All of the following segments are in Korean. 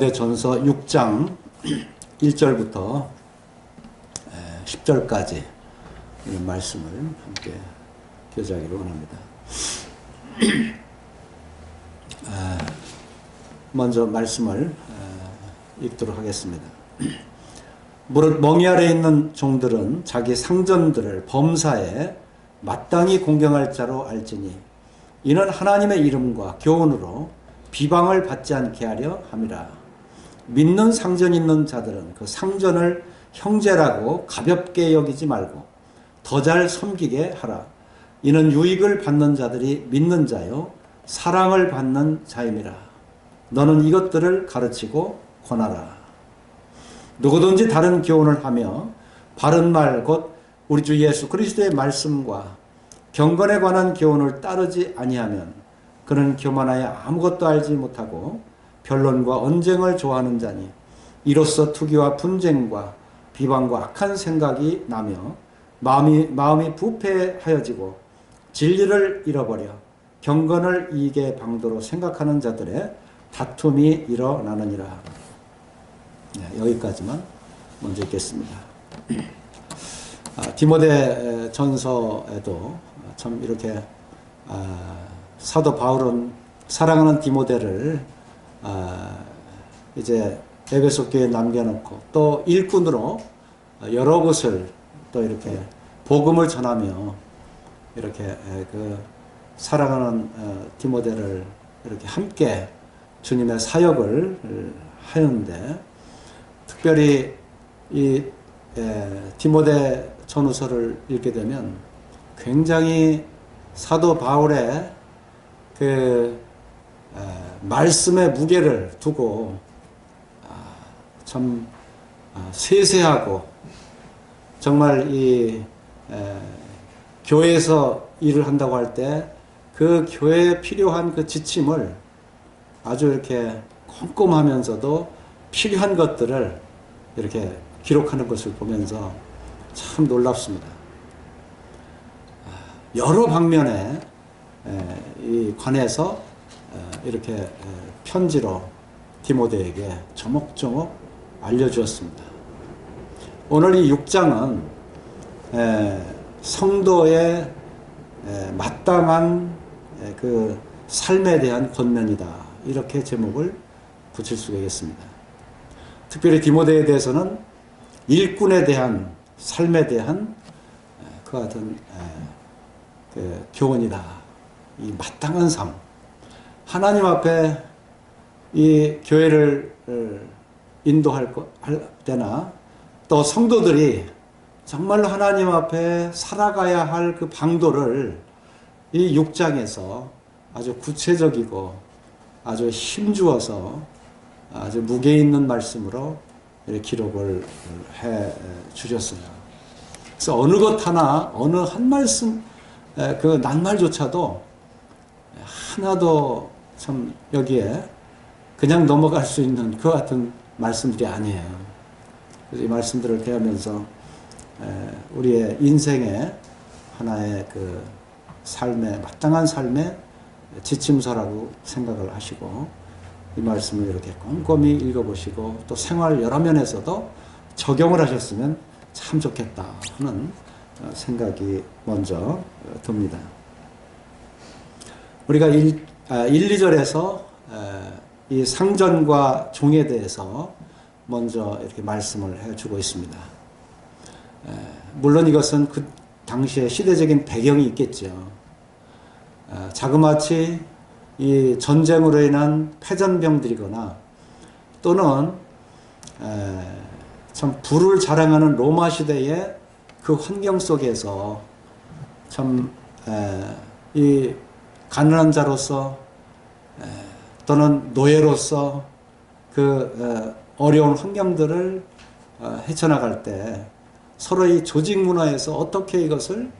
디모데전서 6장 1절부터 10절까지 이런 말씀을 함께 교제하기를 원합니다. 먼저 말씀을 읽도록 하겠습니다. 무릇 멍이 아래 있는 종들은 자기 상전들을 범사에 마땅히 공경할 자로 알지니 이는 하나님의 이름과 교훈으로 비방을 받지 않게 하려 함이라. 믿는 상전 있는 자들은 그 상전을 형제라고 가볍게 여기지 말고 더 잘 섬기게 하라. 이는 유익을 받는 자들이 믿는 자요 사랑을 받는 자임이라. 너는 이것들을 가르치고 권하라. 누구든지 다른 교훈을 하며 바른 말 곧 우리 주 예수 그리스도의 말씀과 경건에 관한 교훈을 따르지 아니하면 그는 교만하여 아무것도 알지 못하고 변론과 언쟁을 좋아하는 자니 이로써 투기와 분쟁과 비방과 악한 생각이 나며 마음이 부패하여지고 진리를 잃어버려 경건을 이익의 방도로 생각하는 자들의 다툼이 일어나느니라. 여기까지만 먼저 읽겠습니다. 디모데 전서에도 참 이렇게 사도 바울은 사랑하는 디모데를 이제 에베소 교회에 남겨놓고 또 일꾼으로 여러 곳을 또 이렇게 복음을 전하며 이렇게 그 사랑하는 디모데를 이렇게 함께 주님의 사역을 하였는데, 특별히 이 디모데 전후서를 읽게 되면 굉장히 사도 바울의 그 말씀의 무게를 두고 참 세세하고 정말 이 교회에서 일을 한다고 할 때 그 교회에 필요한 그 지침을 아주 이렇게 꼼꼼하면서도 필요한 것들을 이렇게 기록하는 것을 보면서 참 놀랍습니다. 여러 방면에 이 관해서 이렇게 편지로 디모데에게 조목조목 알려주었습니다. 오늘 이 6장은 성도의 마땅한 그 삶에 대한 권면이다, 이렇게 제목을 붙일 수가 있겠습니다. 특별히 디모데에 대해서는 일꾼에 대한 삶에 대한 그와 같은 그 교훈이다. 이 마땅한 삶, 하나님 앞에 이 교회를 인도할 때나 또 성도들이 정말로 하나님 앞에 살아가야 할 그 방도를 이 6장에서 아주 구체적이고 아주 힘주어서 아주 무게 있는 말씀으로 기록을 해 주셨어요. 그래서 어느 것 하나, 어느 한 말씀, 그 낱말조차도 하나도 참 여기에 그냥 넘어갈 수 있는 그 같은 말씀들이 아니에요. 그래서 이 말씀들을 배우면서 우리의 인생의 하나의 그 삶의, 마땅한 삶의 지침서라고 생각을 하시고 이 말씀을 이렇게 꼼꼼히 읽어보시고 또 생활 여러 면에서도 적용을 하셨으면 참 좋겠다 하는 생각이 먼저 듭니다. 우리가 1, 2절에서 이 상전과 종에 대해서 먼저 이렇게 말씀을 해주고 있습니다. 물론 이것은 그 당시에 시대적인 배경이 있겠죠. 자그마치 이 전쟁으로 인한 패전병들이거나 또는 참 부를 자랑하는 로마 시대의 그 환경 속에서 참 이 가난한 자로서 또는 노예로서 그 어려운 환경들을 헤쳐나갈 때 서로 이 조직 문화에서 어떻게 이것을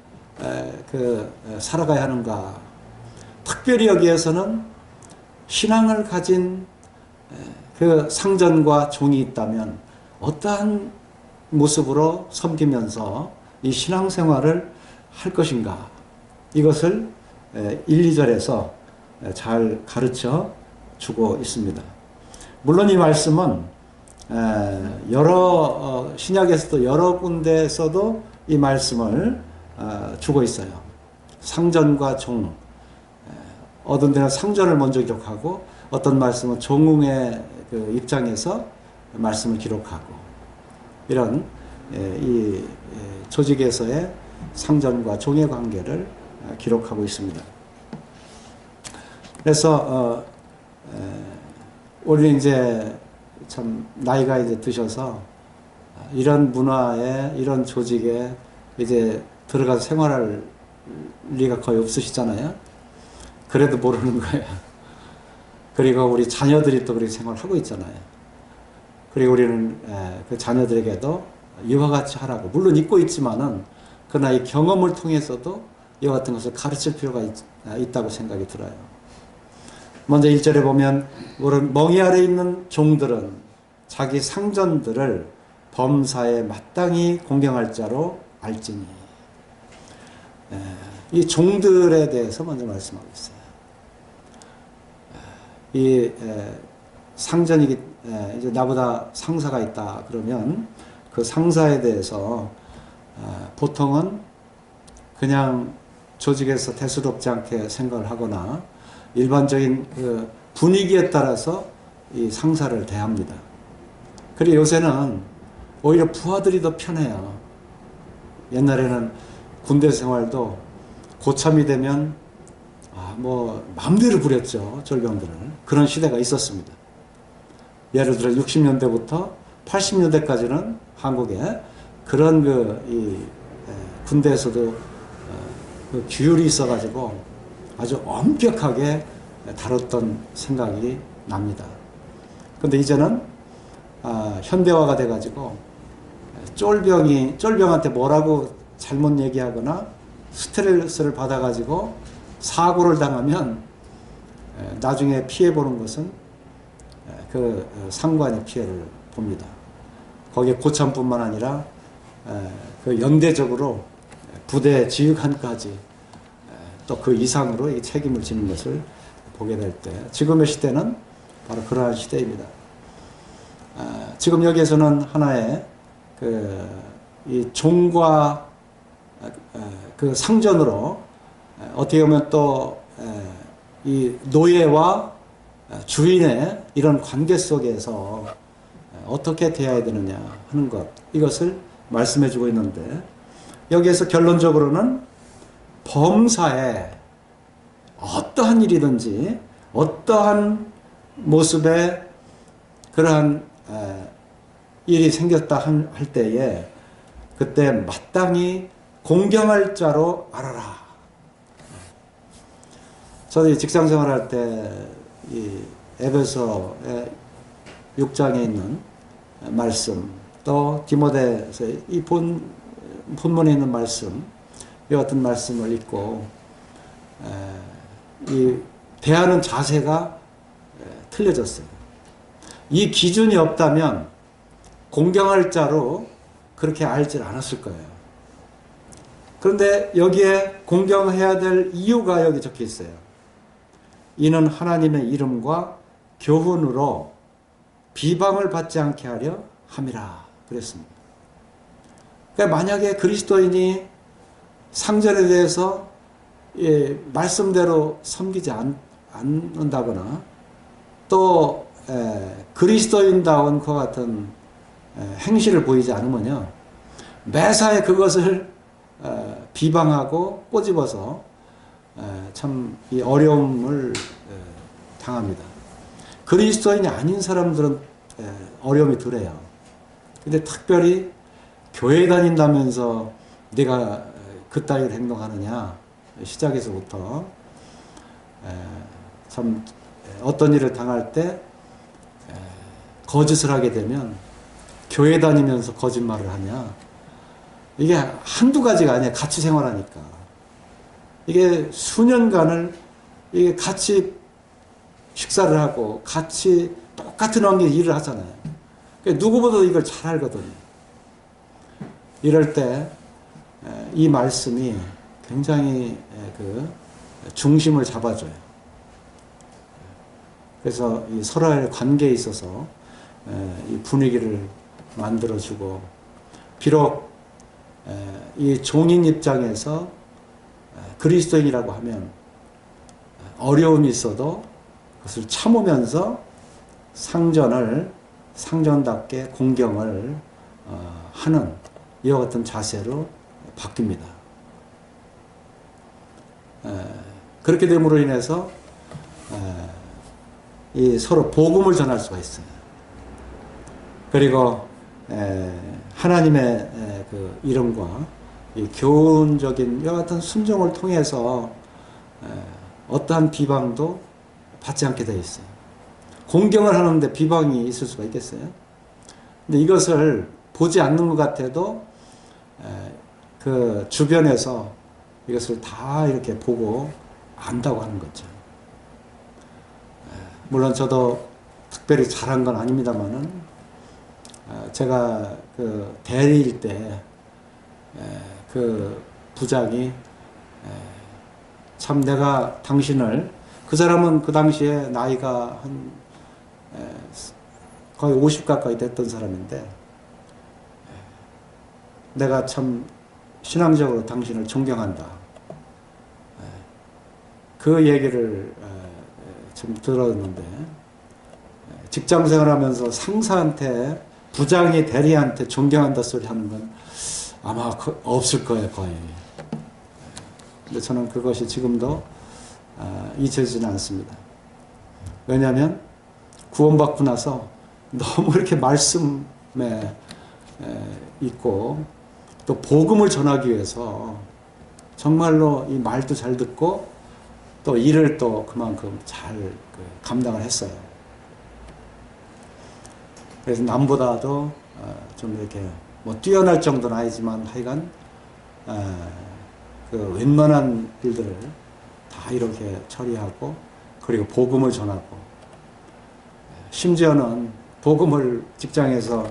살아가야 하는가. 특별히 여기에서는 신앙을 가진 그 상전과 종이 있다면 어떠한 모습으로 섬기면서 이 신앙생활을 할 것인가. 이것을 1, 2절에서 잘 가르쳐 주고 있습니다. 물론 이 말씀은 여러 신약에서도 여러 군데에서도 이 말씀을 주고 있어요. 상전과 종, 어떤 데는 상전을 먼저 기록하고 어떤 말씀은 종의 그 입장에서 말씀을 기록하고 이런 이 조직에서의 상전과 종의 관계를 기록하고 있습니다. 그래서 우리 이제 참 나이가 이제 드셔서 이런 문화에 이런 조직에 이제 들어가서 생활할 리가 거의 없으시잖아요. 그래도 모르는 거예요. 그리고 우리 자녀들이 또 그렇게 생활하고 있잖아요. 그리고 우리는 그 자녀들에게도 이와 같이 하라고, 물론 잊고 있지만은 그러나 이 경험을 통해서도 이와 같은 것을 가르칠 필요가 있다고 생각이 들어요. 먼저 1절에 보면 멍에 아래 있는 종들은 자기 상전들을 범사에 마땅히 공경할 자로 알지니. 이 종들에 대해서 먼저 말씀하고 있어요. 이 상전이 이제 나보다 상사가 있다 그러면 그 상사에 대해서 보통은 그냥 조직에서 대수롭지 않게 생각을 하거나 일반적인 그 분위기에 따라서 이 상사를 대합니다. 그리고 요새는 오히려 부하들이 더 편해요. 옛날에는 군대 생활도 고참이 되면 뭐 마음대로 부렸죠. 절병들을. 그런 시대가 있었습니다. 예를 들어 60년대부터 80년대까지는 한국에 그런 이 군대에서도 그 규율이 있어가지고 아주 엄격하게 다뤘던 생각이 납니다. 근데 이제는 현대화가 돼가지고 쫄병한테 뭐라고 잘못 얘기하거나 스트레스를 받아가지고 사고를 당하면 나중에 피해보는 것은 그 상관의 피해를 봅니다. 거기에 고참뿐만 아니라 그 연대적으로 부대 지휘관까지 또 그 이상으로 이 책임을 지는 것을 보게 될 때, 지금의 시대는 바로 그러한 시대입니다. 지금 여기에서는 하나의 이 종과 그 상전으로 어떻게 보면 또 이 노예와 주인의 이런 관계 속에서 어떻게 대해야 되느냐 하는 것, 이것을 말씀해 주고 있는데, 여기에서 결론적으로는 범사에 어떠한 일이든지 어떠한 모습에 그러한 일이 생겼다 할 때에 그때 마땅히 공경할 자로 알아라. 저도 직장 생활할 때 이 에베소 6장에 있는 말씀, 또 디모데서 이 본문에 있는 말씀, 이 같은 말씀을 읽고 이 대하는 자세가 틀려졌어요. 이 기준이 없다면 공경할 자로 그렇게 알질 않았을 거예요. 그런데 여기에 공경해야 될 이유가 여기 적혀 있어요. 이는 하나님의 이름과 교훈으로 비방을 받지 않게 하려 함이라 그랬습니다. 그러니까 만약에 그리스도인이 상전에 대해서 말씀대로 섬기지 않는다거나 또 그리스도인다운 그와 같은 행실을 보이지 않으면요, 매사에 그것을 비방하고 꼬집어서 참 이 어려움을 당합니다. 그리스도인이 아닌 사람들은 어려움이 덜해요. 근데 특별히 교회 다닌다면서 네가 그따위로 행동하느냐, 시작에서부터 참 어떤 일을 당할 때 거짓을 하게 되면 교회 다니면서 거짓말을 하냐, 이게 한두 가지가 아니야. 같이 생활하니까 이게 수년간을 이게 같이 식사를 하고 같이 똑같은 환경에 일을 하잖아요. 그러니까 누구보다도 이걸 잘 알거든요. 이럴 때 이 말씀이 굉장히 그 중심을 잡아줘요. 그래서 이 서로의 관계에 있어서 이 분위기를 만들어주고, 비록 이 종인 입장에서 그리스도인이라고 하면 어려움이 있어도 그것을 참으면서 상전답게 공경을 하는 이와 같은 자세로 바뀝니다. 그렇게 됨으로 인해서 이 서로 복음을 전할 수가 있어요. 그리고 하나님의 그 이름과 이 교훈적인 이와 같은 순종을 통해서 어떠한 비방도 받지 않게 되어 있어요. 공경을 하는데 비방이 있을 수가 있겠어요? 근데 이것을 보지 않는 것 같아도 그 주변에서 이것을 다 이렇게 보고 안다고 하는 거죠. 물론 저도 특별히 잘한 건 아닙니다만은 제가 그 대리일 때 그 부장이 참 내가 당신을, 그 사람은 그 당시에 나이가 한 거의 50 가까이 됐던 사람인데, 내가 참 신앙적으로 당신을 존경한다. 그 얘기를 좀 들었는데, 직장 생활하면서 상사한테, 부장이 대리한테 존경한다 소리 하는 건 아마 없을 거예요, 거의. 근데 저는 그것이 지금도 잊혀지지는 않습니다. 왜냐하면 구원받고 나서 너무 이렇게 말씀에 있고, 또 복음을 전하기 위해서 정말로 이 말도 잘 듣고 또 일을 또 그만큼 잘 감당을 했어요. 그래서 남보다도 좀 이렇게 뭐 뛰어날 정도는 아니지만 하여간 그 웬만한 일들을 다 이렇게 처리하고, 그리고 복음을 전하고, 심지어는 복음을 직장에서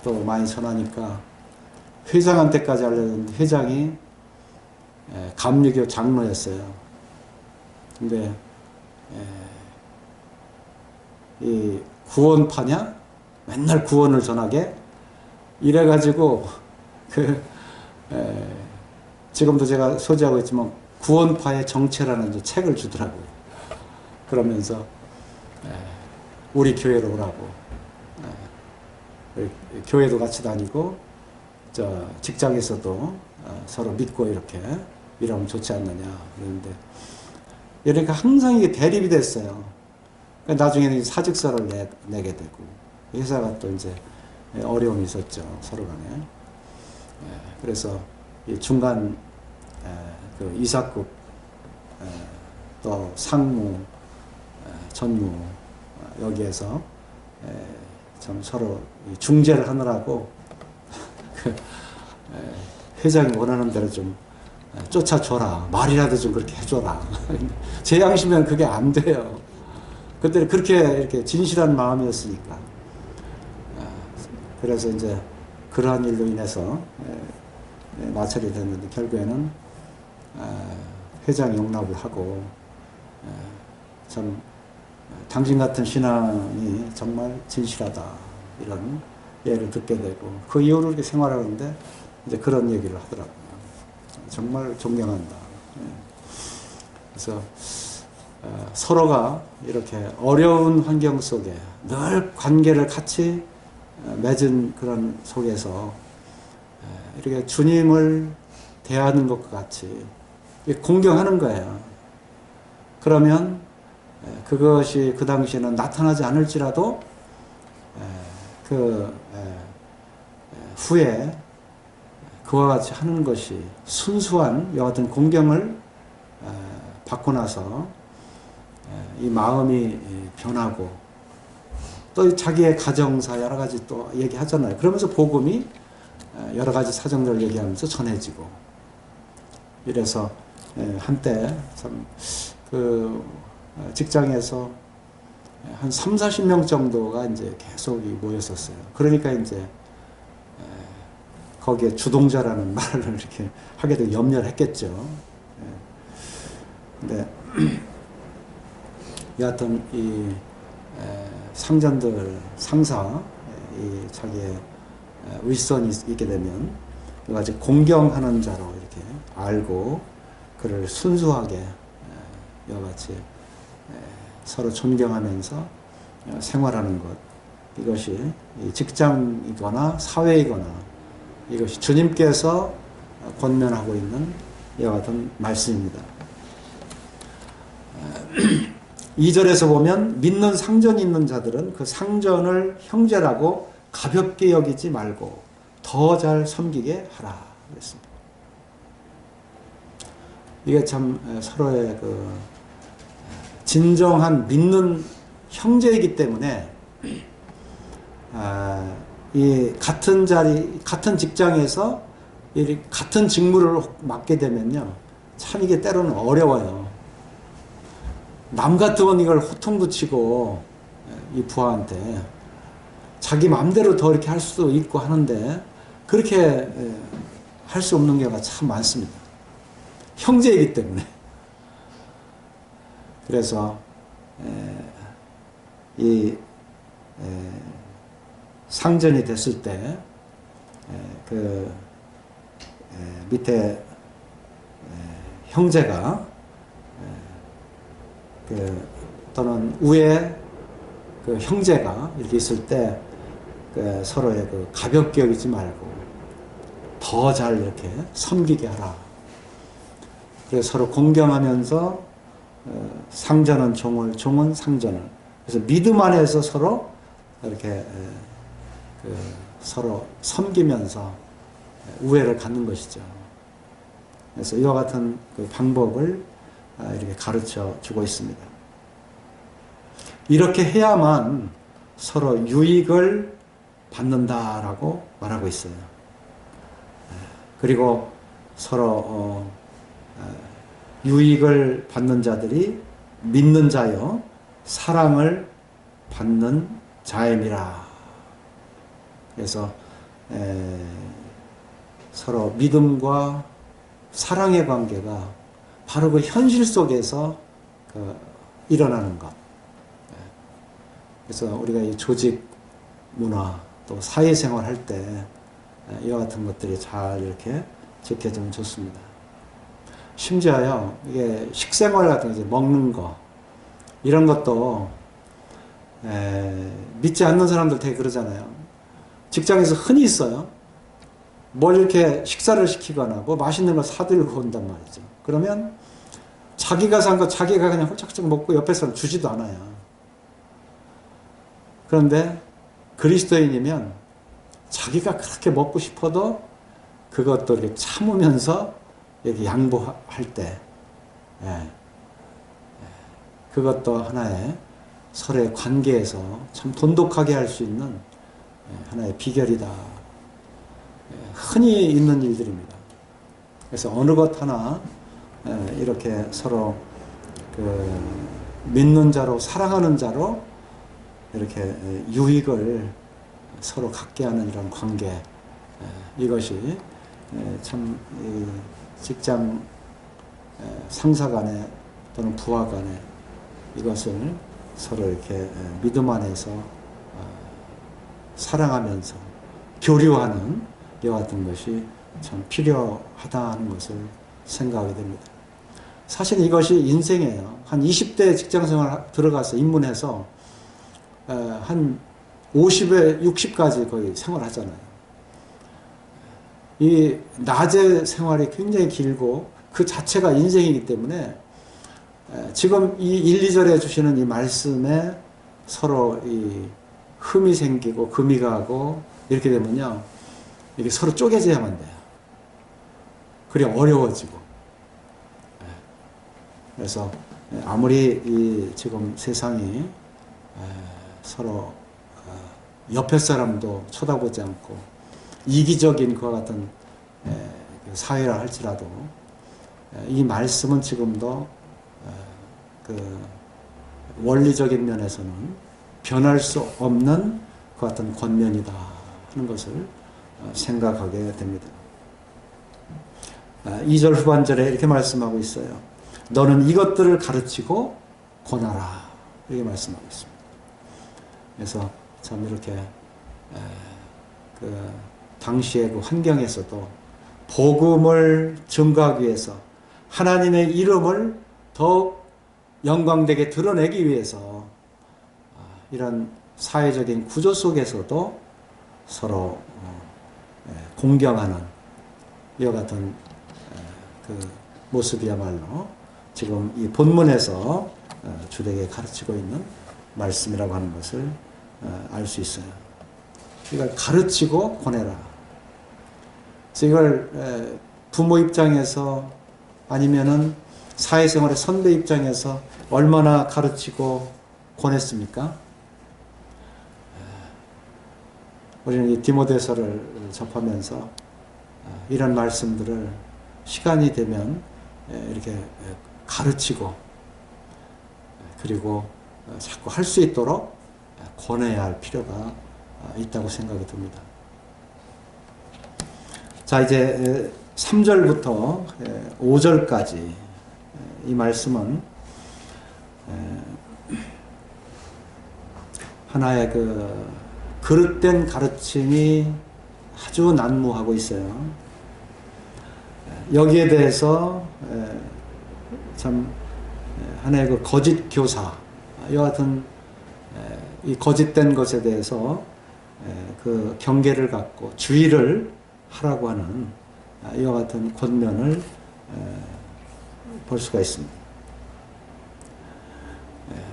또 많이 전하니까 회장한테까지 알려졌는데, 회장이 감리교 장로였어요. 근데 이 구원파냐? 맨날 구원을 전하게 이래가지고 지금도 제가 소지하고 있지만 구원파의 정체라는 이제 책을 주더라고요. 그러면서 우리 교회로 오라고, 교회도 같이 다니고 저 직장에서도 서로 믿고 이렇게 일하면 좋지 않느냐 그러는데, 이러니까 항상 이게 대립이 됐어요. 나중에는 사직서를 내게 되고, 회사가 또 이제 어려움이 있었죠, 서로 간에. 그래서 이 중간 그 이사급 또 상무, 전무 여기에서 참 서로 중재를 하느라고 그 회장이 원하는 대로 좀 쫓아줘라, 말이라도 좀 그렇게 해줘라. 제 양심에는 그게 안 돼요. 그때 그렇게 이렇게 진실한 마음이었으니까. 그래서 이제 그러한 일로 인해서 마찰이 됐는데, 결국에는 회장이 용납을 하고, 참 당신 같은 신앙이 정말 진실하다 이런 예를 듣게 되고, 그 이후로 이렇게 생활하는데 이제 그런 얘기를 하더라고요. 정말 존경한다. 그래서 서로가 이렇게 어려운 환경 속에 늘 관계를 같이 맺은 그런 속에서 이렇게 주님을 대하는 것과 같이 공경하는 거예요. 그러면 그것이 그 당시에는 나타나지 않을지라도 그 후에 그와 같이 하는 것이 순수한 이와 같은 공경을 받고 나서 이 마음이 변하고, 또 자기의 가정사 여러 가지 또 얘기하잖아요. 그러면서 복음이 여러 가지 사정들을 얘기하면서 전해지고, 이래서 한때 참 그 직장에서 한 3, 40명 정도가 이제 계속 모였었어요. 그러니까 이제 거기에 주동자라는 말을 이렇게 하게 되고 염려를 했겠죠. 근데 여하튼 이 상전들, 상사, 이 자기의 윗선이 있게 되면 이와 같이 공경하는 자로 이렇게 알고 그를 순수하게 이와 같이 서로 존경하면서 생활하는 것, 이것이 직장이거나 사회이거나 이것이 주님께서 권면하고 있는 이와 같은 말씀입니다. 2절에서 보면 믿는 상전이 있는 자들은 그 상전을 형제라고 가볍게 여기지 말고 더 잘 섬기게 하라 그랬습니다. 이게 참 서로의 그 진정한 믿는 형제이기 때문에 이 같은 자리, 같은 직장에서 이 같은 직무를 맡게 되면요, 참 이게 때로는 어려워요. 남 같으면 이걸 호통도 치고 이 부하한테 자기 마음대로 더 이렇게 할 수도 있고 하는데 그렇게 할 수 없는 경우가 참 많습니다. 형제이기 때문에. 그래서 이 상전이 됐을 때 그 밑에 형제가 또는 위에 그 형제가 이렇게 있을 때 서로의 그 가볍게 여기지 말고 더 잘 이렇게 섬기게 하라. 그래서 서로 공경하면서 상전은 종을, 종은 상전을. 그래서 믿음 안에서 서로 이렇게 서로 섬기면서 우애를 갖는 것이죠. 그래서 이와 같은 그 방법을 이렇게 가르쳐 주고 있습니다. 이렇게 해야만 서로 유익을 받는다라고 말하고 있어요. 그리고 서로 유익을 받는 자들이 믿는 자여 사랑을 받는 자임이라. 그래서 서로 믿음과 사랑의 관계가 바로 그 현실 속에서 일어나는 것. 그래서 우리가 이 조직 문화 또 사회생활 할 때 이와 같은 것들이 잘 이렇게 지켜지면 좋습니다. 심지어요, 이게 식생활 같은 거, 이제 먹는 거, 이런 것도 믿지 않는 사람들 되게 그러잖아요. 직장에서 흔히 있어요. 뭘 이렇게 식사를 시키거나 뭐 맛있는 걸 사들고 온단 말이죠. 그러면 자기가 산 거 자기가 그냥 홀짝홀짝 먹고 옆에 사람 주지도 않아요. 그런데 그리스도인이면 자기가 그렇게 먹고 싶어도 그것도 이렇게 참으면서 이렇게 양보할 때, 그것도 하나의 서로의 관계에서 참 돈독하게 할 수 있는 하나의 비결이다. 흔히 있는 일들입니다. 그래서 어느 것 하나 이렇게 서로 믿는 자로, 사랑하는 자로 이렇게 유익을 서로 갖게 하는 이런 관계, 이것이 참 직장 상사 간에 또는 부하 간에 이것을 서로 이렇게 믿음 안에서 사랑하면서 교류하는 이와 같은 것이 참 필요하다는 것을 생각하게 됩니다. 사실 이것이 인생이에요. 한 20대 직장생활 들어가서 입문해서 한 50에 60까지 거의 생활하잖아요. 이 낮의 생활이 굉장히 길고 그 자체가 인생이기 때문에 지금 이 1, 2절에 주시는 이 말씀에 서로 이 흠이 생기고 금이 가고 이렇게 되면요, 이게 서로 쪼개져야만 돼요. 그래 어려워지고. 그래서 아무리 이 지금 세상이 서로 옆에 사람도 쳐다보지 않고 이기적인 그와 같은 사회라 할지라도 이 말씀은 지금도 그 원리적인 면에서는 변할 수 없는 그 같은 권면이다 하는 것을 생각하게 됩니다. 2절 후반절에 이렇게 말씀하고 있어요. 너는 이것들을 가르치고 권하라. 이렇게 말씀하고 있습니다. 그래서 참 이렇게 그 당시의 그 환경에서도 복음을 증거하기 위해서 하나님의 이름을 더욱 영광되게 드러내기 위해서 이런 사회적인 구조 속에서도 서로 공경하는 이와 같은 그 모습이야말로 지금 이 본문에서 주되게 가르치고 있는 말씀이라고 하는 것을 알 수 있어요. 이걸 가르치고 권해라. 이걸 부모 입장에서 아니면은 사회생활의 선배 입장에서 얼마나 가르치고 권했습니까? 우리는 이 디모데서를 접하면서 이런 말씀들을 시간이 되면 이렇게 가르치고 그리고 자꾸 할 수 있도록 권해야 할 필요가 있다고 생각이 듭니다. 자, 이제 3절부터 5절까지 이 말씀은 하나의 그 그릇된 가르침이 아주 난무하고 있어요. 여기에 대해서 참 하나의 그 거짓 교사, 이와 같은 이 거짓된 것에 대해서 그 경계를 갖고 주의를 하라고 하는 이와 같은 권면을 볼 수가 있습니다.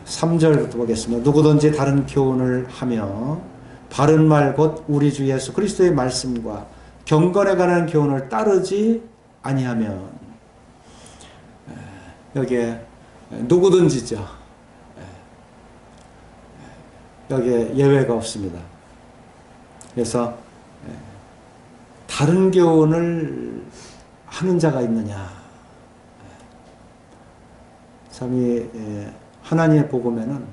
3절부터 보겠습니다. 누구든지 다른 교훈을 하며 바른 말 곧 우리 주 예수 그리스도의 말씀과 경건에 관한 교훈을 따르지 아니하면, 여기에 누구든지죠. 여기에 예외가 없습니다. 그래서 다른 교훈을 하는 자가 있느냐. 참 이 하나님의 복음에는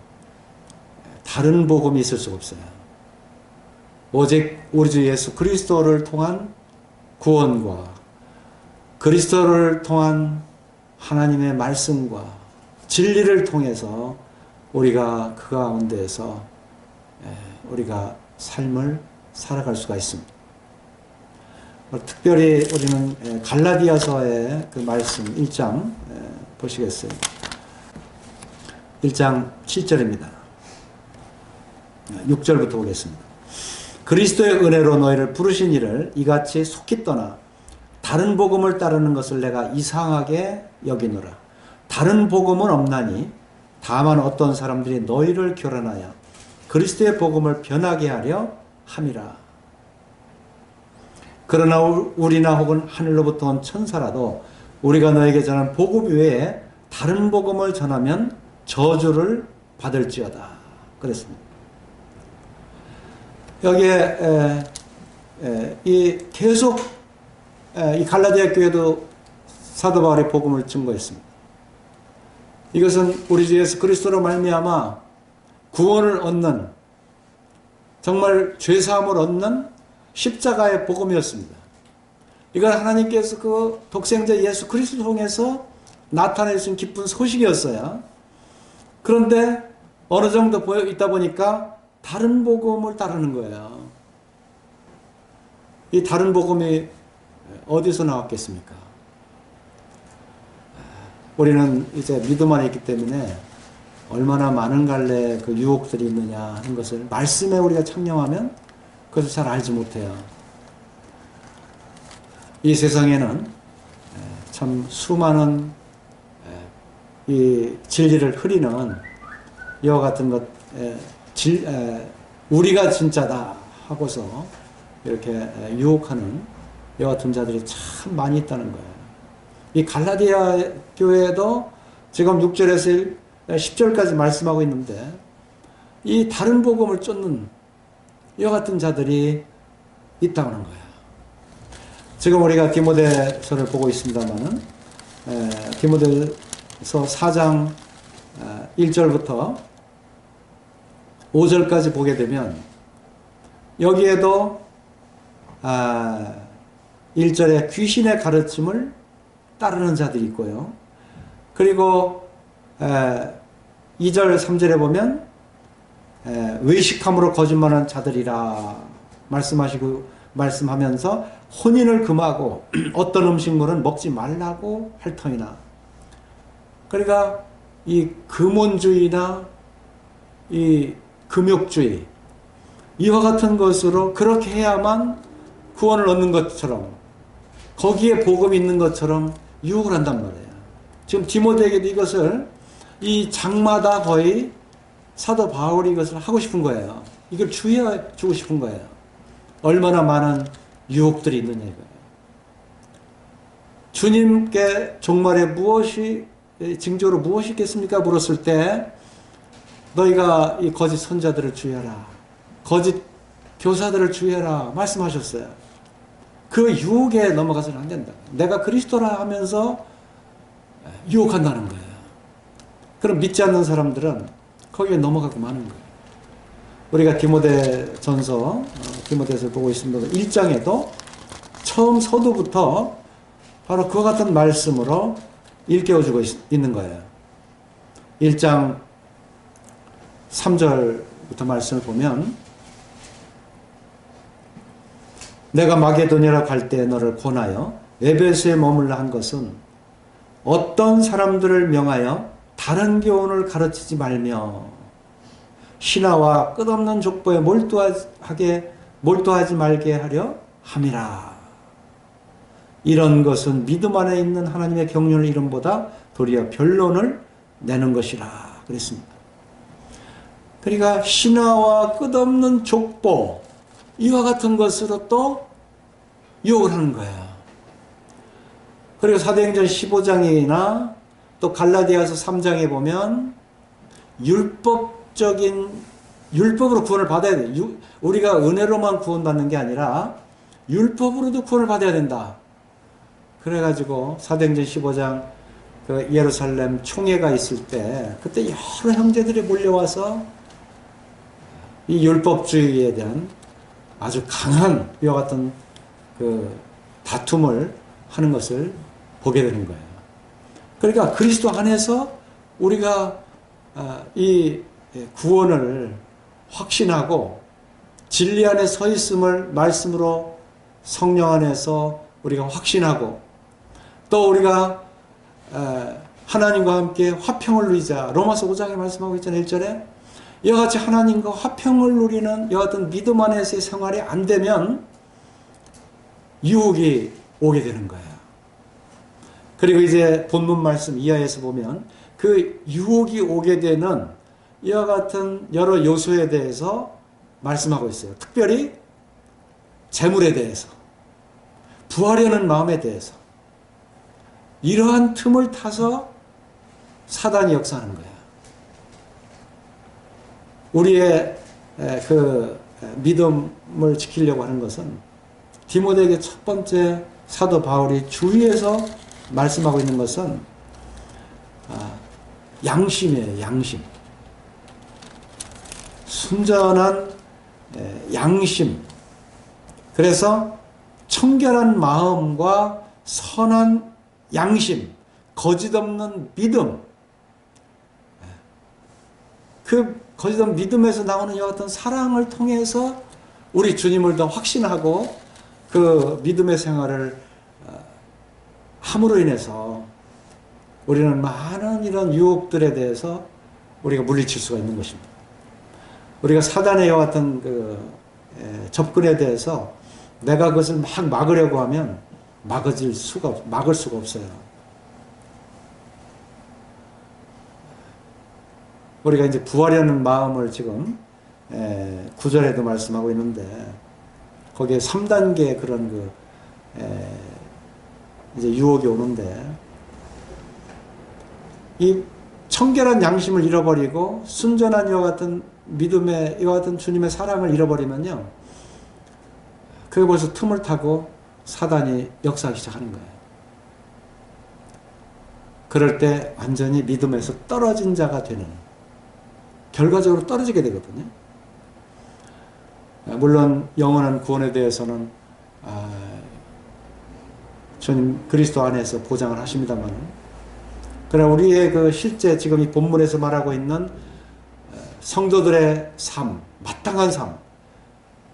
다른 복음이 있을 수가 없어요. 오직 우리 주 예수 그리스도를 통한 구원과 그리스도를 통한 하나님의 말씀과 진리를 통해서 우리가 그 가운데에서 우리가 삶을 살아갈 수가 있습니다. 특별히 우리는 갈라디아서의 그 말씀 1장 보시겠어요? 1장 7절입니다. 6절부터 보겠습니다. 그리스도의 은혜로 너희를 부르신 이를 이같이 속히 떠나 다른 복음을 따르는 것을 내가 이상하게 여기노라. 다른 복음은 없나니 다만 어떤 사람들이 너희를 교란하여 그리스도의 복음을 변하게 하려 함이라. 그러나 우리나 혹은 하늘로부터 온 천사라도 우리가 너에게 전한 복음 외에 다른 복음을 전하면 저주를 받을지어다. 그랬습니다. 여기에 이 계속 이 갈라디아 교회도 사도 바울이 복음을 증거했습니다. 이것은 우리 주 예수 그리스도로 말미암아 구원을 얻는, 정말 죄사함을 얻는 십자가의 복음이었습니다. 이건 하나님께서 그 독생자 예수 그리스도 통해서 나타내 주신 기쁜 소식이었어요. 그런데 어느 정도 있다 보니까 다른 복음을 따르는 거예요. 이 다른 복음이 어디서 나왔겠습니까? 우리는 이제 믿음 안에 있기 때문에 얼마나 많은 갈래 그 유혹들이 있느냐 하는 것을 말씀에 우리가 창념하면 그것을 잘 알지 못해요. 이 세상에는 참 수많은 이 진리를 흐리는 이와 같은 것, 우리가 진짜다 하고서 이렇게 유혹하는 이와 같은 자들이 참 많이 있다는 거예요. 이 갈라디아 교회도 지금 6절에서 10절까지 말씀하고 있는데 이 다른 복음을 쫓는 이와 같은 자들이 있다는 거예요. 지금 우리가 디모데서를 보고 있습니다만은 디모데서 4장 1절부터 5절까지 보게 되면 여기에도 1절에 귀신의 가르침을 따르는 자들이 있고요. 그리고 2절 3절에 보면 외식함으로 거짓말하는 자들이라 말씀하면서 혼인을 금하고 어떤 음식물은 먹지 말라고 할 터이나. 그러니까 이 금혼주의나 이 금욕주의, 이와 같은 것으로 그렇게 해야만 구원을 얻는 것처럼, 거기에 복음이 있는 것처럼 유혹을 한단 말이에요. 지금 디모데에게도 이것을, 이 장마다 거의 사도 바울이 이것을 하고 싶은 거예요. 이걸 주의해 주고 싶은 거예요. 얼마나 많은 유혹들이 있느냐 이거예요. 주님께 종말에 무엇이, 징조로 무엇이 있겠습니까? 물었을 때 너희가 이 거짓 선자들을 주의하라, 거짓 교사들을 주의하라 말씀하셨어요. 그 유혹에 넘어가서는 안 된다. 내가 그리스도라 하면서 유혹한다는 거예요. 그럼 믿지 않는 사람들은 거기에 넘어가고 마는 거예요. 우리가 디모데전서, 디모데서 보고 있습니다. 1장에도 처음 서두부터 바로 그와 같은 말씀으로 일깨워주고 있는 거예요. 1장 3절부터 말씀을 보면, 내가 마게도냐로 갈 때 너를 권하여 에베소에 머물라 한 것은 어떤 사람들을 명하여 다른 교훈을 가르치지 말며 신하와 끝없는 족보에 몰두하지 말게 하려 함이라. 이런 것은 믿음 안에 있는 하나님의 경륜을 이름보다 도리어 변론을 내는 것이라 그랬습니다. 그러니까 신하와 끝없는 족보, 이와 같은 것으로 또 유혹을 하는 거예요. 그리고 사도행전 15장이나 또 갈라디아서 3장에 보면 율법으로 구원을 받아야 돼요. 우리가 은혜로만 구원받는 게 아니라 율법으로도 구원을 받아야 된다. 그래가지고 사도행전 15장 그 예루살렘 총회가 있을 때 그때 여러 형제들이 몰려와서 이 율법주의에 대한 아주 강한 이와 같은 그 다툼을 하는 것을 보게 되는 거예요. 그러니까 그리스도 안에서 우리가 이 구원을 확신하고 진리 안에 서 있음을 말씀으로 성령 안에서 우리가 확신하고, 또 우리가 하나님과 함께 화평을 누리자, 로마서 5장에 말씀하고 있잖아요. 1절에 이와 같이 하나님과 화평을 누리는 이와 같은 믿음 안에서의 생활이 안 되면 유혹이 오게 되는 거예요. 그리고 이제 본문 말씀 이하에서 보면 그 유혹이 오게 되는 이와 같은 여러 요소에 대해서 말씀하고 있어요. 특별히 재물에 대해서, 부하려는 마음에 대해서, 이러한 틈을 타서 사단이 역사하는 거예요. 우리의 그 믿음을 지키려고 하는 것은 디모데에게 첫 번째 사도 바울이 주의해서 말씀하고 있는 것은 양심이에요. 양심. 순전한 양심. 그래서 청결한 마음과 선한 양심, 거짓 없는 믿음, 그 거짓 없는 믿음에서 나오는 이와 같은 사랑을 통해서 우리 주님을 더 확신하고 그 믿음의 생활을 함으로 인해서 우리는 많은 이런 유혹들에 대해서 우리가 물리칠 수가 있는 것입니다. 우리가 사단의 이와 같은 그 접근에 대해서 내가 그것을 막 막으려고 하면 막을 수가 없어요. 우리가 이제 구하려는 마음을 지금 9절에도 말씀하고 있는데, 거기에 3단계 그런 이제 유혹이 오는데, 이 청결한 양심을 잃어버리고 순전한 이와 같은 믿음의 이와 같은 주님의 사랑을 잃어버리면요, 그게 벌써 틈을 타고 사단이 역사하기 시작하는 거예요. 그럴 때 완전히 믿음에서 떨어진 자가 되는, 결과적으로 떨어지게 되거든요. 물론 영원한 구원에 대해서는 주님 그리스도 안에서 보장을 하십니다만, 그러나 우리의 그 실제 지금 이 본문에서 말하고 있는 성도들의 삶, 마땅한 삶,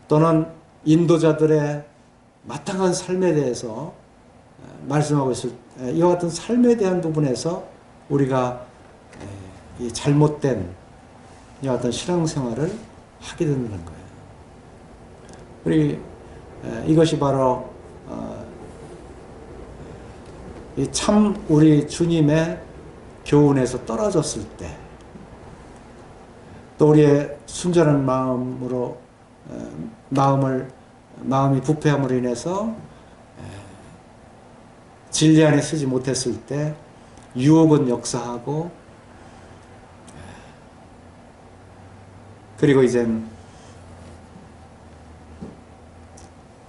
또는 인도자들의 마땅한 삶에 대해서 말씀하고 있을 때 이와 같은 삶에 대한 부분에서 우리가 이 잘못된 이와 같은 신앙생활을 하게 되는 거예요. 우리 이것이 바로 참 우리 주님의 교훈에서 떨어졌을 때, 또 우리의 순전한 마음으로 마음이 부패함으로 인해서 진리 안에 서지 못했을 때 유혹은 역사하고, 그리고 이젠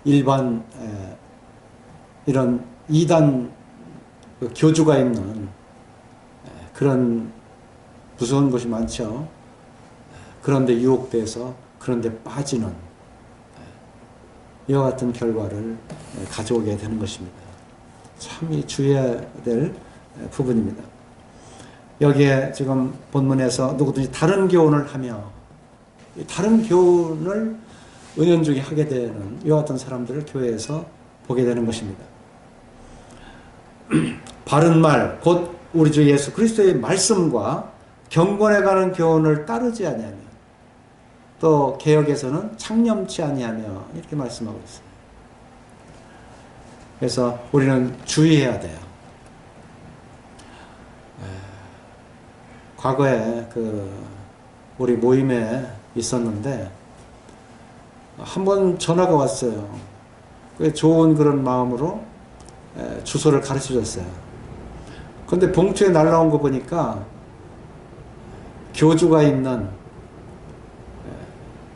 일반 이런 이단 교주가 있는 그런 무서운 것이 많죠. 그런데 유혹돼서 그런데 빠지는 이와 같은 결과를 가져오게 되는 것입니다. 참 이 주의해야 될 부분입니다. 여기에 지금 본문에서 누구든지 다른 교훈을 하며, 다른 교훈을 은연중에 하게 되는 이와 같은 사람들을 교회에서 보게 되는 것입니다. 바른 말, 곧 우리 주 예수 그리스도의 말씀과 경건해가는 교훈을 따르지 아니하며, 또 개역에서는 창념치 아니하며 이렇게 말씀하고 있어요. 그래서 우리는 주의해야 돼요. 과거에 우리 모임에 있었는데 한번 전화가 왔어요. 좋은 그런 마음으로 주소를 가르쳐 줬어요. 그런데 봉투에 날라온 거 보니까 교주가 있는,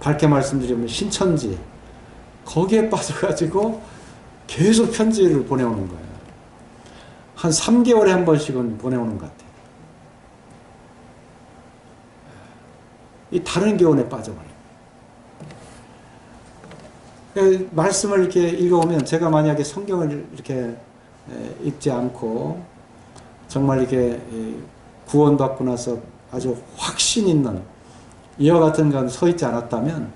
밝게 말씀드리면 신천지, 거기에 빠져가지고 계속 편지를 보내오는 거예요. 한 3개월에 한 번씩은 보내오는 것 같아요. 이 다른 교훈에 빠져버려요. 말씀을 이렇게 읽어오면, 제가 만약에 성경을 이렇게 읽지 않고 정말 이렇게 구원받고 나서 아주 확신 있는 이와 같은 건 서 있지 않았다면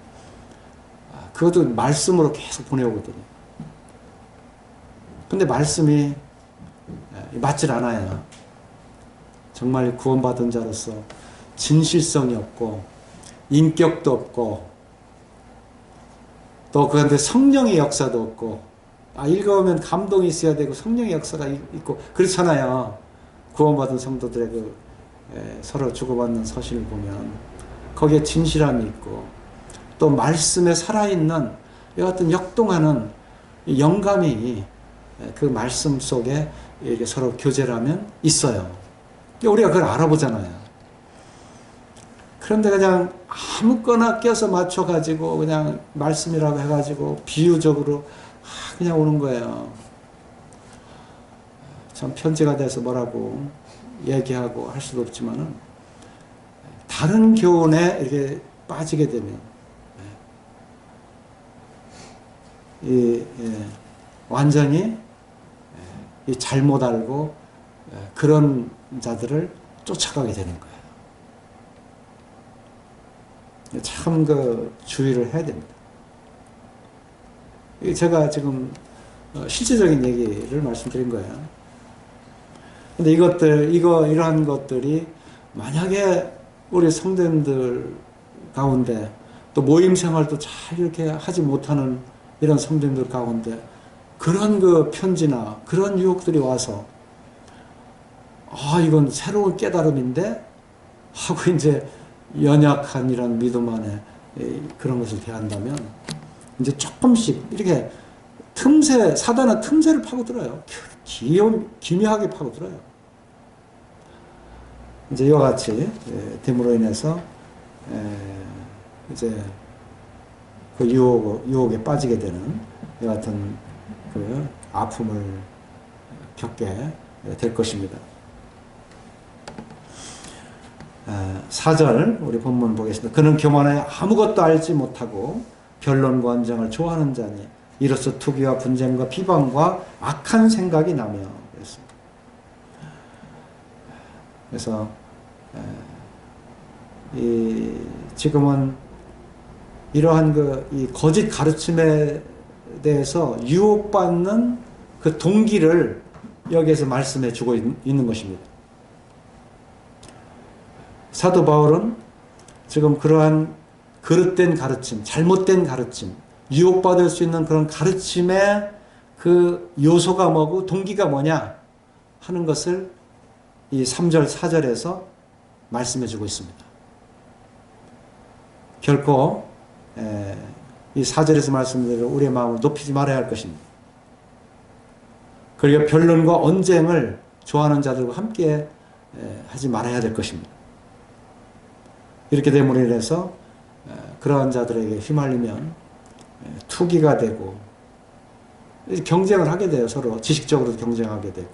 그것도 말씀으로 계속 보내오거든요. 근데 말씀이 맞질 않아요. 정말 구원받은 자로서 진실성이 없고 인격도 없고, 또 그런데 성령의 역사도 없고, 읽어오면 감동이 있어야 되고 성령의 역사가 있고 그렇잖아요. 구원받은 성도들의 서로 주고받는 서신을 보면 거기에 진실함이 있고, 또 말씀에 살아있는 이와 같은 역동하는 영감이 그 말씀 속에 이렇게 서로 교제를 하면 있어요. 우리가 그걸 알아보잖아요. 그런데 그냥 아무거나 껴서 맞춰가지고 그냥 말씀이라고 해가지고 비유적으로 그냥 오는 거예요. 참 편지가 돼서 뭐라고 얘기하고 할 수도 없지만은, 다른 교훈에 이렇게 빠지게 되면 완전히 잘못 알고 그런 자들을 쫓아가게 되는 거예요. 참 주의를 해야 됩니다. 제가 지금 실제적인 얘기를 말씀드린 거예요. 근데 이러한 것들이 만약에 우리 성도님들 가운데, 또 모임 생활도 잘 이렇게 하지 못하는 이런 성도님들 가운데 그런 편지나 그런 유혹들이 와서, 이건 새로운 깨달음인데 하고 이제 연약한 이런 믿음 안에 그런 것을 대한다면, 이제 조금씩 이렇게 사단은 틈새를 파고들어요. 기묘하게 파고들어요. 이제 이와 같이 됨으로 인해서 이제 그 유혹에 빠지게 되는 이와 같은 아픔을 겪게 될 것입니다. 4절 우리 본문 보겠습니다. 그는 교만하여 아무것도 알지 못하고 변론과 언쟁을 좋아하는 자니 이로써 투기와 분쟁과 비방과 악한 생각이 나며, 그래서 지금은 이러한 이 거짓 가르침에 대해서 유혹받는 그 동기를 여기에서 말씀해 주고 있는 것입니다. 사도 바울은 지금 그러한 그릇된 가르침, 잘못된 가르침, 유혹받을 수 있는 그런 가르침의 그 요소가 뭐고 동기가 뭐냐 하는 것을 이 3절, 4절에서 말씀해 주고 있습니다. 결코 이 4절에서 말씀대로 우리의 마음을 높이지 말아야 할 것입니다. 그리고 변론과 언쟁을 좋아하는 자들과 함께 하지 말아야 될 것입니다. 이렇게 됨으로 인해서 그러한 자들에게 휘말리면 투기가 되고 경쟁을 하게 돼요. 서로 지식적으로도 경쟁하게 되고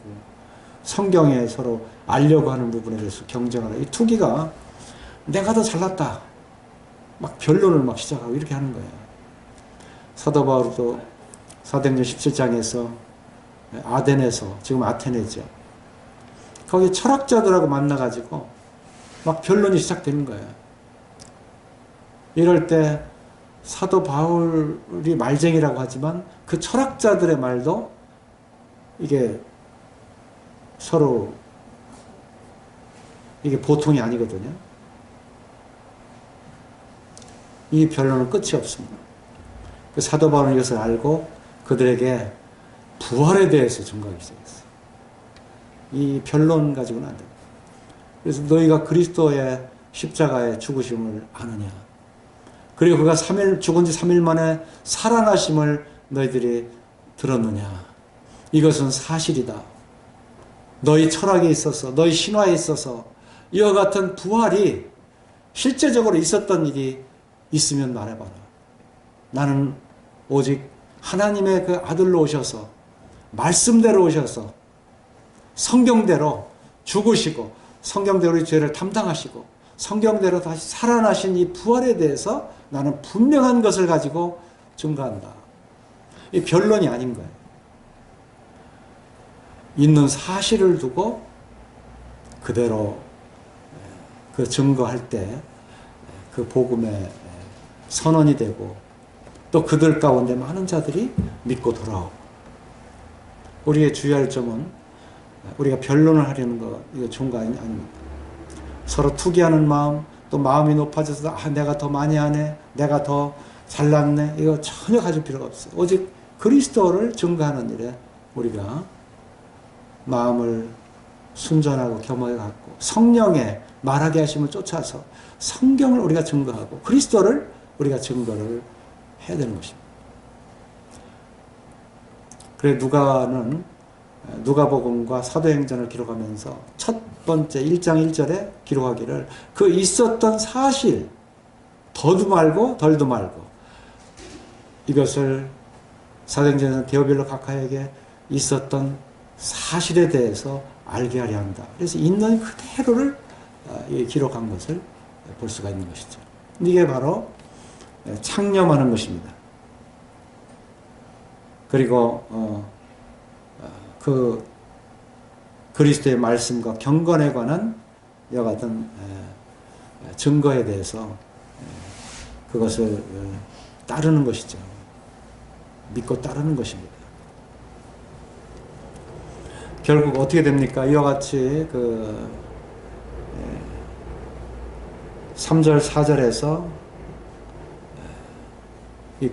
성경에 서로 알려고 하는 부분에 대해서 경쟁을 해요. 이 투기가 내가 더 잘났다 막 변론을 막 시작하고 이렇게 하는 거예요. 사도 바울도 사도행전 17장에서 아덴에서 지금 아테네죠. 거기 철학자들하고 만나가지고 막 변론이 시작되는 거예요. 이럴 때 사도 바울이 말쟁이라고 하지만 그 철학자들의 말도 이게 서로 이게 보통이 아니거든요. 이 변론은 끝이 없습니다. 그 사도 바울은 이것을 알고 그들에게 부활에 대해서 증거하기 시작했어요. 이 변론 가지고는 안 됩니다. 그래서 너희가 그리스도의 십자가의 죽으심을 아느냐. 그리고 그가 죽은 지 3일 만에 살아나심을 너희들이 들었느냐. 이것은 사실이다. 너희 철학에 있어서 너희 신화에 있어서 이와 같은 부활이 실제적으로 있었던 일이 있으면 말해봐라. 나는 오직 하나님의 그 아들로 오셔서 말씀대로 오셔서 성경대로 죽으시고 성경대로 이 죄를 담당하시고 성경대로 다시 살아나신 이 부활에 대해서 나는 분명한 것을 가지고 증거한다. 이 변론이 아닌 거예요. 있는 사실을 두고 그대로 그 증거할 때 그 복음의 선언이 되고 또 그들 가운데 많은 자들이 믿고 돌아오고. 우리의 주의할 점은 우리가 변론을 하려는 거 이거 좋은 거 아닙니다. 서로 투기하는 마음, 또 마음이 높아져서 내가 더 많이 하네, 내가 더 잘났네, 이거 전혀 가질 필요가 없어요. 오직 그리스도를 증거하는 일에 우리가 마음을 순전하고 겸허해 갖고 성령의 말하게 하심을 쫓아서 성경을 우리가 증거하고 그리스도를 우리가 증거를 해야 되는 것입니다. 그래 누가복음과 사도행전을 기록하면서 첫 번째 1장 1절에 기록하기를 그 있었던 사실 더도 말고 덜도 말고 이것을 사도행전에서 데오빌로 각하에게 있었던 사실에 대해서 알게 하려 한다. 그래서 있는 그대로를 기록한 것을 볼 수가 있는 것이죠. 이게 바로 창념하는 것입니다. 그리고 그 그리스도의 말씀과 경건에 관한 이와 같은 증거에 대해서 그것을 따르는 것이죠. 믿고 따르는 것입니다. 결국 어떻게 됩니까? 이와 같이 3절, 4절에서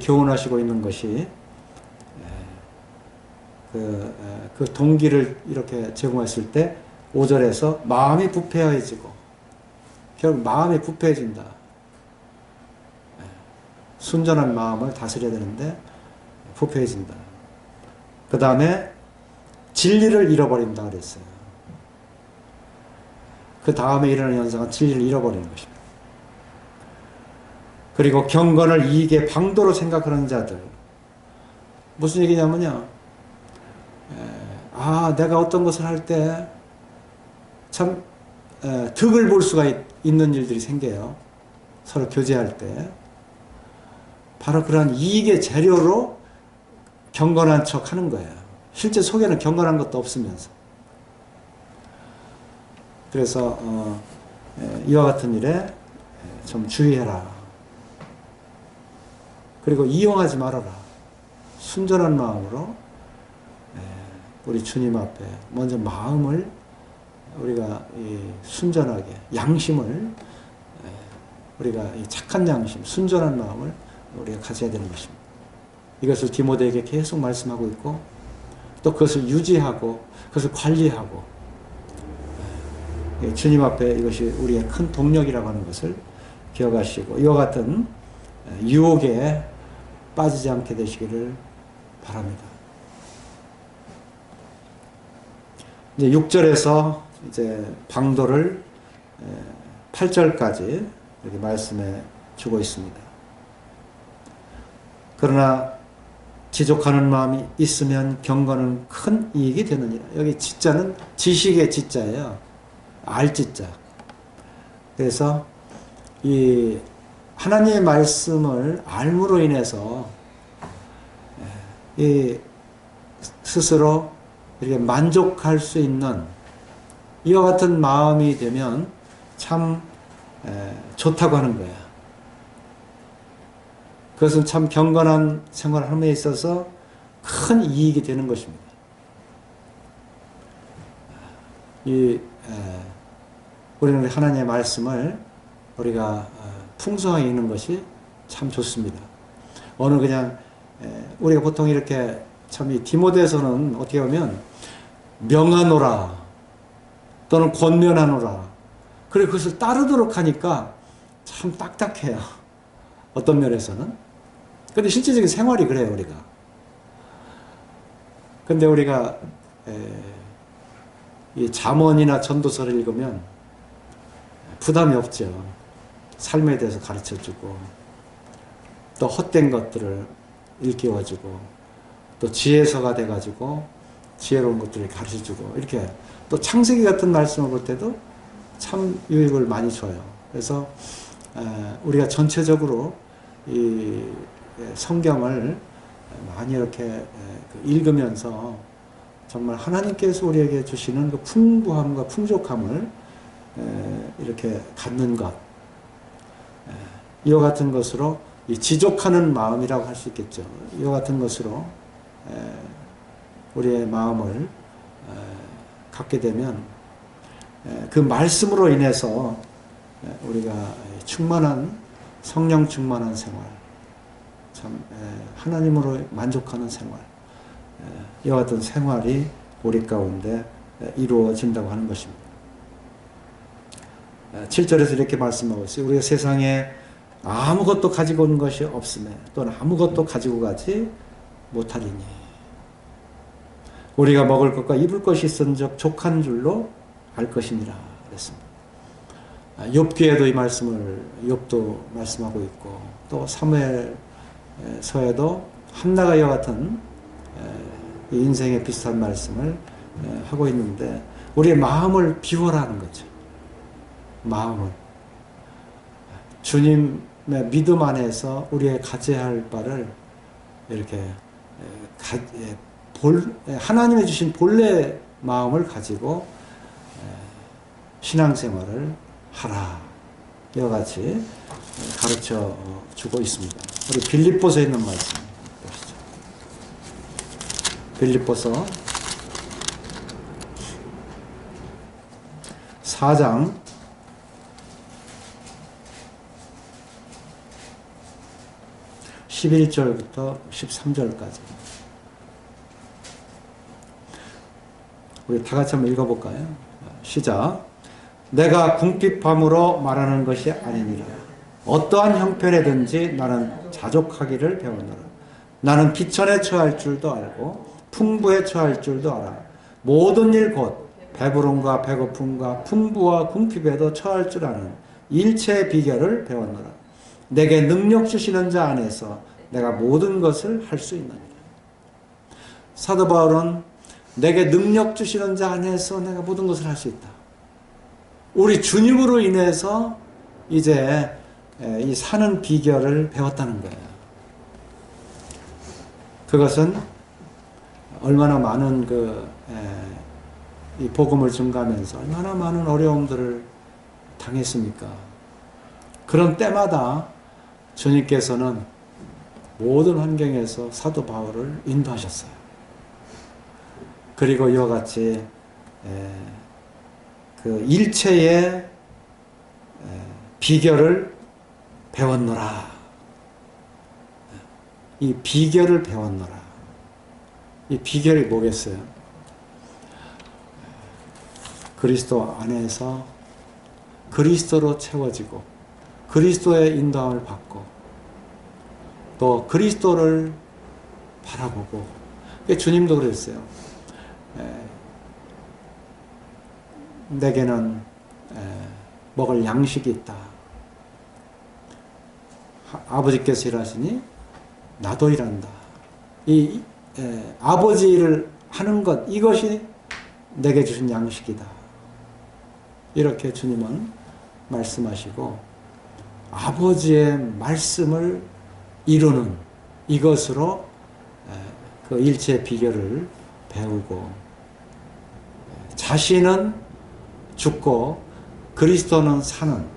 교훈하시고 있는 것이 그 동기를 이렇게 제공했을 때 5절에서 마음이 부패해지고 결국 마음이 부패해진다. 순전한 마음을 다스려야 되는데 부패해진다. 그 다음에 진리를 잃어버린다 그랬어요. 그 다음에 일어나는 현상은 진리를 잃어버리는 것입니다. 그리고 경건을 이익의 방도로 생각하는 자들. 무슨 얘기냐면요. 내가 어떤 것을 할 때 참 득을 볼 수가 있는 일들이 생겨요. 서로 교제할 때. 바로 그러한 이익의 재료로 경건한 척 하는 거예요. 실제 속에는 경건한 것도 없으면서. 그래서 이와 같은 일에 좀 주의해라. 그리고 이용하지 말아라. 순전한 마음으로 우리 주님 앞에 먼저 마음을 우리가 순전하게 양심을 우리가 착한 양심, 순전한 마음을 우리가 가져야 되는 것입니다. 이것을 디모데에게 계속 말씀하고 있고 또 그것을 유지하고 그것을 관리하고 주님 앞에 이것이 우리의 큰 동력이라고 하는 것을 기억하시고 이와 같은 유혹에 빠지지 않게 되시기를 바랍니다. 이제 6절에서 이제 방도를 8절까지 이렇게 말씀해 주고 있습니다. 그러나 지족하는 마음이 있으면 경건은 큰 이익이 되느니라. 여기 지자는 지식의 지자예요. 알지자. 그래서 이 하나님의 말씀을 알므로 인해서 이 스스로 이렇게 만족할 수 있는 이와 같은 마음이 되면 참 좋다고 하는 거야. 그것은 참 경건한 생활함에 있어서 큰 이익이 되는 것입니다. 우리는 하나님의 말씀을 우리가 풍성하게 읽는 것이 참 좋습니다. 오늘 그냥 우리가 보통 이렇게 참 이 디모데에서는 어떻게 보면 명하노라 또는 권면하노라 그리고 그것을 따르도록 하니까 참 딱딱해요. 어떤 면에서는. 근데 실제적인 생활이 그래요, 우리가. 근데 우리가 이 잠언이나 전도서를 읽으면 부담이 없죠. 삶에 대해서 가르쳐주고 또 헛된 것들을 일깨워주고 또 지혜서가 돼가지고 지혜로운 것들을 가르쳐주고 이렇게 또 창세기 같은 말씀을 볼 때도 참 유익을 많이 줘요. 그래서 우리가 전체적으로 이 성경을 많이 이렇게 읽으면서 정말 하나님께서 우리에게 주시는 그 풍부함과 풍족함을 이렇게 갖는 것, 이와 같은 것으로 이 지족하는 마음이라고 할 수 있겠죠. 이와 같은 것으로 우리의 마음을 갖게 되면 그 말씀으로 인해서 우리가 충만한 성령 충만한 생활, 참 하나님으로 만족하는 생활, 이와 같은 생활이 우리 가운데 이루어진다고 하는 것입니다. 7절에서 이렇게 말씀하고 있어요. 우리가 세상에 아무것도 가지고 온 것이 없음에 또는 아무것도 가지고 가지 못하리니 우리가 먹을 것과 입을 것이 있은즉 족한 줄로 알 것이니라 그랬습니다. 욥기에도 이 말씀을 욥도 말씀하고 있고 또 사무엘서에도 한나가 이와 같은 인생에 비슷한 말씀을 하고 있는데 우리의 마음을 비워라는 거죠. 마음을 주님의 믿음 안에서 우리의 가져야 할 바를 이렇게 하나님의 주신 본래 마음을 가지고 신앙생활을 하라. 이와 같이 가르쳐 주고 있습니다. 우리 빌립보서에 있는 말씀 보시죠. 빌립보서 4장 11절부터 13절까지 우리 다 같이 한번 읽어볼까요? 시작. 내가 궁핍함으로 말하는 것이 아니니라. 어떠한 형편에든지 나는 자족하기를 배웠노라. 나는 비천에 처할 줄도 알고 풍부에 처할 줄도 알아. 모든 일 곧 배부름과 배고픔과 풍부와 궁핍에도 처할 줄 아는 일체의 비결을 배웠노라. 내게 능력 주시는 자 안에서 내가 모든 것을 할 수 있느니라. 사도 바울은 내게 능력 주시는 자 안에서 내가 모든 것을 할 수 있다. 우리 주님으로 인해서 이제 이 사는 비결을 배웠다는 거예요. 그것은 얼마나 많은 이 복음을 증가하면서 얼마나 많은 어려움들을 당했습니까? 그런 때마다 주님께서는 모든 환경에서 사도 바울을 인도하셨어요. 그리고 이와 같이 그 일체의 비결을 배웠노라. 이 비결을 배웠노라. 이 비결이 뭐겠어요? 그리스도 안에서 그리스도로 채워지고 그리스도의 인도함을 받고 또 그리스도를 바라보고, 주님도 그랬어요. 내게는 먹을 양식이 있다. 아버지께서 일하시니 나도 일한다. 이 아버지 일을 하는 것, 이것이 내게 주신 양식이다. 이렇게 주님은 말씀하시고, 아버지의 말씀을 이루는 이것으로 그 일체의 비결을 배우고, 자신은 죽고 그리스도는 사는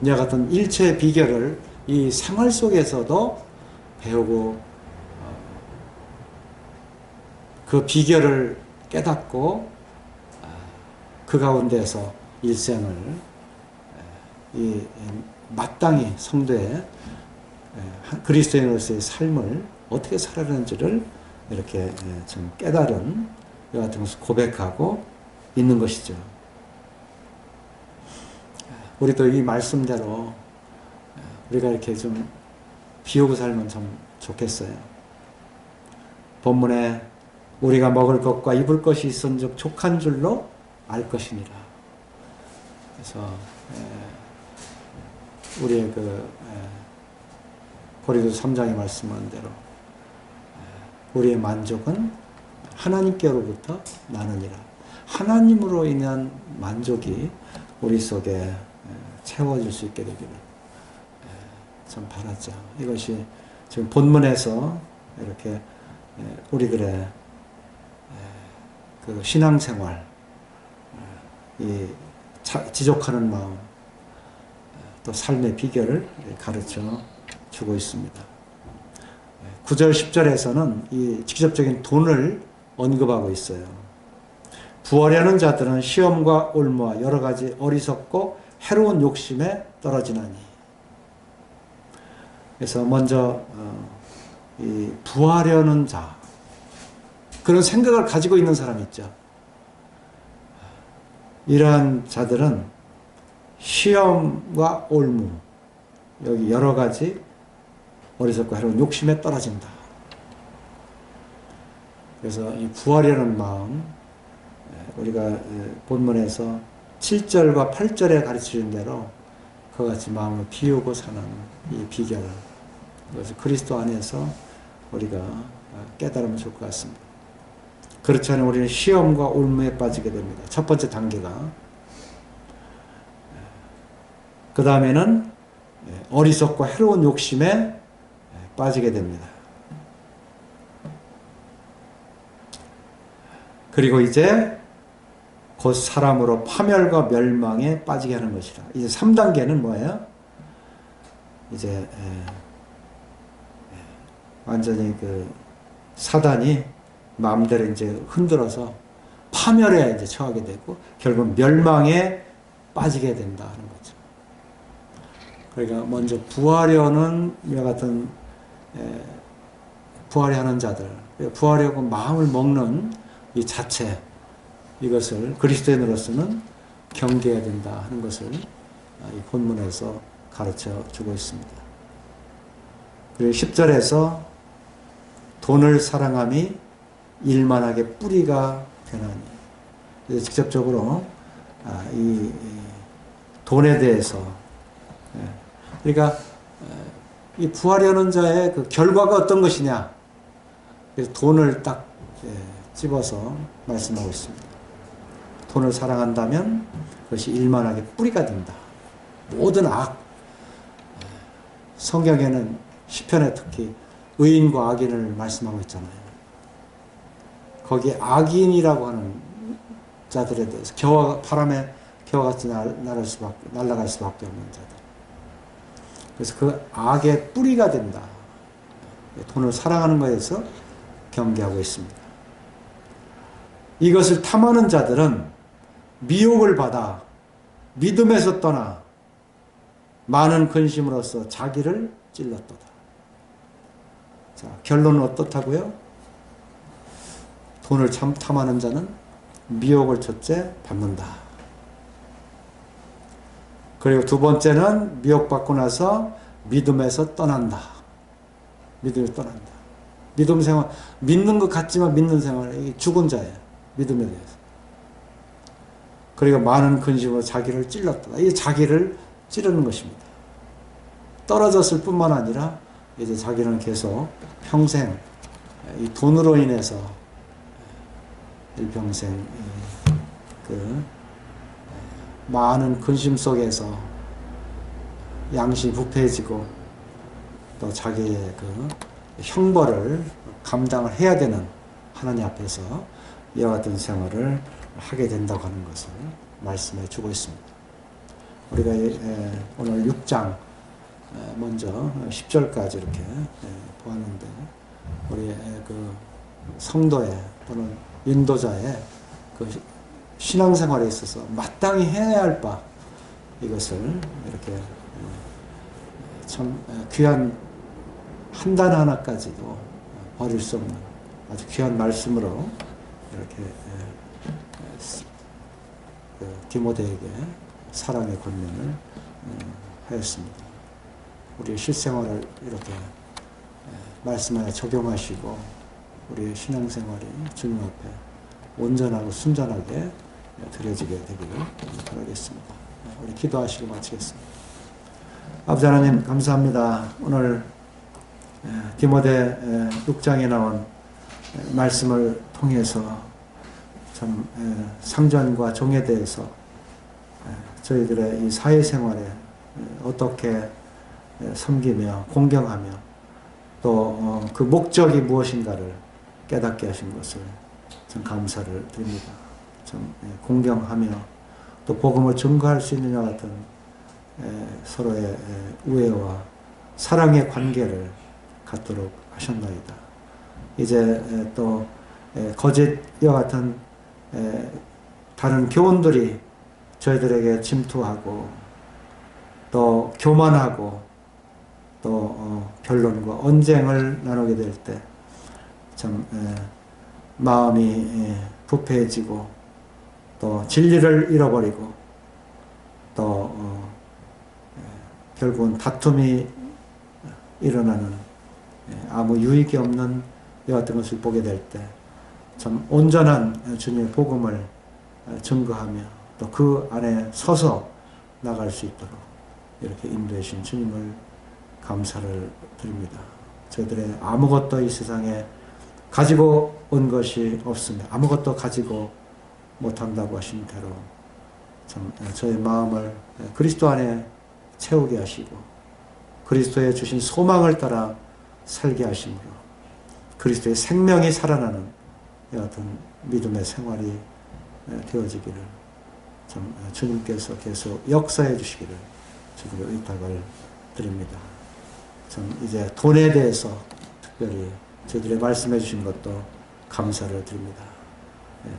이와 같은 일체의 비결을 이 생활 속에서도 배우고, 그 비결을 깨닫고 그 가운데서 일생을 이 마땅히 성도의 그리스도인으로서의 삶을 어떻게 살아야 하는지를 이렇게 좀 깨달은 이와 같은 것을 고백하고 있는 것이죠. 우리도 이 말씀대로 우리가 이렇게 좀 비우고 살면 참 좋겠어요. 본문에 우리가 먹을 것과 입을 것이 있은즉 족한 줄로 알 것이니라. 그래서 우리의 고린도서 3장에 말씀한 대로 우리의 만족은 하나님께로부터 나느니라. 하나님으로 인한 만족이 우리 속에 채워질 수 있게 되기를 참 바라죠. 이것이 지금 본문에서 이렇게 우리들의 그 신앙생활, 이 지족하는 마음, 또 삶의 비결을 가르쳐 주고 있습니다. 9절 10절에서는 이 직접적인 돈을 언급하고 있어요. 부하려는 자들은 시험과 올무와 여러 가지 어리석고 해로운 욕심에 떨어지나니. 그래서 먼저 이 부하려는 자, 그런 생각을 가지고 있는 사람이 있죠. 이러한 자들은 시험과 올무, 여기 여러 가지 어리석고 해로운 욕심에 떨어진다. 그래서 이 부하려는 마음, 우리가 본문에서 7절과 8절에 가르치는 대로 그와 같이 마음을 비우고 사는 이 비결, 그것을 그리스도 안에서 우리가 깨달으면 좋을 것 같습니다. 그렇지 않으면 우리는 시험과 올무에 빠지게 됩니다. 첫 번째 단계가. 그 다음에는 어리석고 해로운 욕심에 빠지게 됩니다. 그리고 이제 곧 사람으로 파멸과 멸망에 빠지게 하는 것이라. 이제 3단계는 뭐예요? 이제 완전히 그 사단이 마음대로 이제 흔들어서 파멸에 이제 처하게 되고 결국 멸망에 빠지게 된다 하는 거죠. 그러니까 먼저 부하려는 이와 같은 부하려 하는 자들, 부하려고 마음을 먹는 이 자체, 이것을 그리스도인으로서는 경계해야 된다 하는 것을 이 본문에서 가르쳐 주고 있습니다. 그리고 10절에서 돈을 사랑함이 일만하게 뿌리가 되나니. 직접적으로 이 돈에 대해서, 그러니까 이 부하려는 자의 그 결과가 어떤 것이냐, 그래서 돈을 딱 집어서 말씀하고 있습니다. 돈을 사랑한다면 그것이 일만하게 뿌리가 된다. 모든 악, 성경에는 시편에 특히 의인과 악인을 말씀하고 있잖아요. 거기에 악인이라고 하는 자들에 대해서 바람에 겨와같이 날아갈 수밖에 없는 자들. 그래서 그 악의 뿌리가 된다. 돈을 사랑하는 것에서 경계하고 있습니다. 이것을 탐하는 자들은 미혹을 받아 믿음에서 떠나 많은 근심으로써 자기를 찔렀도다. 자, 결론은 어떻다고요? 돈을 탐하는 자는 미혹을 첫째 받는다. 그리고 두 번째는 미혹받고 나서 믿음에서 떠난다. 믿음에서 떠난다. 믿음 생활, 믿는 것 같지만 믿는 생활, 이게 죽은 자예요. 믿음에 대해서. 그리고 많은 근심으로 자기를 찔렀다. 이게 자기를 찌르는 것입니다. 떨어졌을 뿐만 아니라 이제 자기는 계속 평생 이 돈으로 인해서 일평생 그 많은 근심 속에서 양심이 부패해지고 또 자기의 그 형벌을 감당을 해야 되는 하나님 앞에서 이와 같은 생활을 하게 된다고 하는 것을 말씀해 주고 있습니다. 우리가 오늘 6장 먼저 10절까지 이렇게 보았는데 우리 그 성도의 또는 인도자의 그 신앙생활에 있어서 마땅히 해야 할 바 이것을 이렇게 참 귀한 한 단 하나까지도 버릴 수 없는 아주 귀한 말씀으로 이렇게 디모데에게 사랑의 권면을 하였습니다. 우리 실생활을 이렇게 말씀하여 적용하시고 우리의 신앙생활이 주님 앞에 온전하고 순전하게 드려지게 되기를 바라겠습니다. 우리 기도하시고 마치겠습니다. 아버지 하나님 감사합니다. 오늘 디모데 6장에 나온 말씀을 통해서 참 상전과 종에 대해서 저희들의 이 사회생활에 어떻게 섬기며 공경하며 또 그 목적이 무엇인가를 깨닫게 하신 것을 참 감사를 드립니다. 참 공경하며 또 복음을 증거할 수 있는 이와 같은 서로의 우애와 사랑의 관계를 갖도록 하셨나이다. 이제 또 거짓 이와 같은 다른 교훈들이 저희들에게 침투하고 또 교만하고 또 변론과 언쟁을 나누게 될 때 참 마음이 부패해지고 또 진리를 잃어버리고 또 결국은 다툼이 일어나는 아무 유익이 없는 이와 같은 것을 보게 될 때 참 온전한 주님의 복음을 증거하며 또 그 안에 서서 나갈 수 있도록 이렇게 인도해 주신 주님을 감사를 드립니다. 저희들의 아무것도 이 세상에 가지고 온 것이 없으며 아무것도 가지고 못한다고 하신 대로 참 저의 마음을 그리스도 안에 채우게 하시고 그리스도의 주신 소망을 따라 살게 하심으로 그리스도의 생명이 살아나는 여하튼 믿음의 생활이 되어지기를 참 주님께서 계속 역사해 주시기를 주님의 의탁을 드립니다. 참 이제 돈에 대해서 특별히 저희들의 말씀해 주신 것도 감사를 드립니다.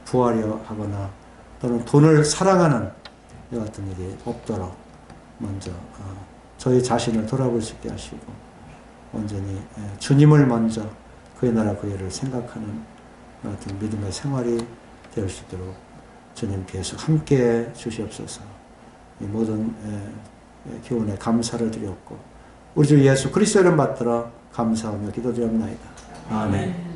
부하려 하거나 또는 돈을 사랑하는 이와 같은 일이 없도록 먼저 저희 자신을 돌아볼 수 있게 하시고 온전히 주님을 먼저 그의 나라 그의 일을 생각하는 같은 믿음의 생활이 될 수 있도록 주님 계속 함께해 주시옵소서. 이 모든 교훈에 감사를 드렸고 우리 주 예수 그리스도를 받들어 감사하며 기도드립나이다. 아멘.